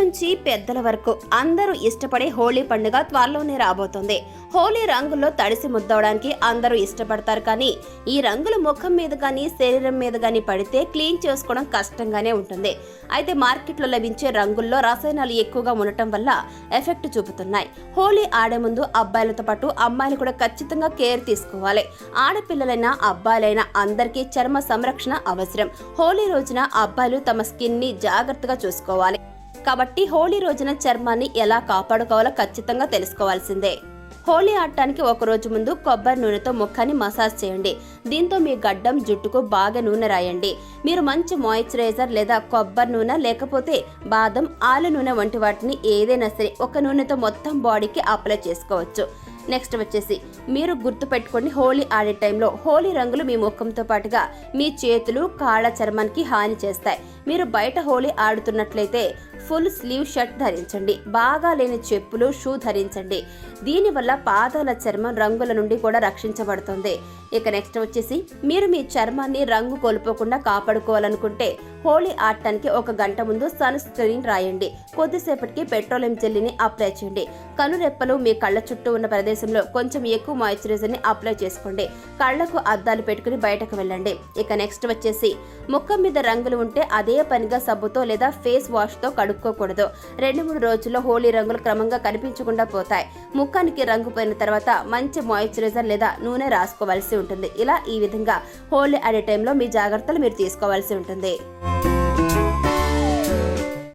నుంచి పెద్దల వరకు అందరూ ఇష్టపడే హోలీ పండుగ త్వరలోనే రాబోతుంది. హోలీ రంగుల్లో తడిసి ముద్దవడానికి అందరూ ఇష్టపడతారు, కానీ ఈ రంగులు ముఖం మీద కానీ శరీరం మీద కానీ పడితే క్లీన్ చేసుకోవడం కష్టంగానే ఉంటుంది. అయితే మార్కెట్లో లభించే రంగుల్లో రసాయనాలు ఎక్కువగా ఉండటం వల్ల ఎఫెక్ట్ చూపుతున్నాయి. హోలీ ఆడే ముందు అబ్బాయిలతో పాటు అమ్మాయిలు కూడా ఖచ్చితంగా కేర్ తీసుకోవాలి. ఆడపిల్లలైనా అబ్బాయిలైనా అందరికీ చర్మ సంరక్షణ అవసరం. హోలీ రోజున అబ్బాయిలు తమ స్కిన్ ని జాగ్రత్తగా చూసుకోవాలి. కాబట్టి హోలీ రోజున చర్మాన్ని ఎలా కాపాడుకోవాలో ఖచ్చితంగా తెలుసుకోవాల్సిందే. హోలీ ఆడటానికి ఒక రోజు ముందు కొబ్బరి నూనెతో ముఖాన్ని మసాజ్ చేయండి. దీంతో మీ గడ్డం జుట్టుకు బాగా నూనె రాయండి. మీరు మంచి మాయిశ్చరైజర్ లేదా కొబ్బరి నూనె లేకపోతే బాదం, ఆల నూనె వంటి వాటిని ఏదైనా సరే ఒక నూనెతో మొత్తం బాడీకి అప్లై చేసుకోవచ్చు. నెక్స్ట్ వచ్చేసి మీరు గుర్తు పెట్టుకోండి, హోలీ ఆడే టైంలో హోలీ రంగులు మీ ముఖంతో పాటుగా మీ చేతులు, కాళ్ళ చర్మానికి హాని చేస్తాయి. మీరు బయట హోలీ ఆడుతున్నట్లయితే ఫుల్ స్లీవ్ షర్ట్ ధరించండి. బాగా లేని చెప్పులు, షూ ధరించండి. దీనివల్ల పాదాల చర్మం రంగుల నుండి కూడా రక్షించబడుతుంది. ఇక నెక్స్ట్ వచ్చేసి మీరు మీ చర్మాన్ని రంగు కోల్పోకుండా కాపాడుకోవాలనుకుంటే హోలీ ఆడటానికి ఒక గంట ముందు సన్ స్క్రీన్ రాయండి. కొద్దిసేపటికి పెట్రోలియం జెల్లీని అప్లై చేయండి. కనురెప్పలు, మీ కళ్ళ చుట్టూ ఉన్న ప్రదేశంలో కొంచెం ఎక్కువ మాయిశ్చరైజర్ ని అప్లై చేసుకోండి. కళ్లకు అద్దాలు పెట్టుకుని బయటకు వెళ్ళండి. ఇక నెక్స్ట్ వచ్చేసి ముఖం మీద రంగులు ఉంటే అదే పనిగా సబ్బుతో లేదా ఫేస్ వాష్ తో కడుక్కోకూడదు. 2-3 రోజుల్లో హోలీ రంగులు క్రమంగా కనిపించకుండా పోతాయి. ముఖానికి రంగు పోయిన తర్వాత మంచి మాయిశ్చరైజర్ లేదా నూనె రాసుకోవాల్సి ఉంటుంది. ఇలా ఈ విధంగా హోలీ ఆడే టైంలో మీ జాగ్రత్తలు మీరు తీసుకోవాల్సి ఉంటుంది.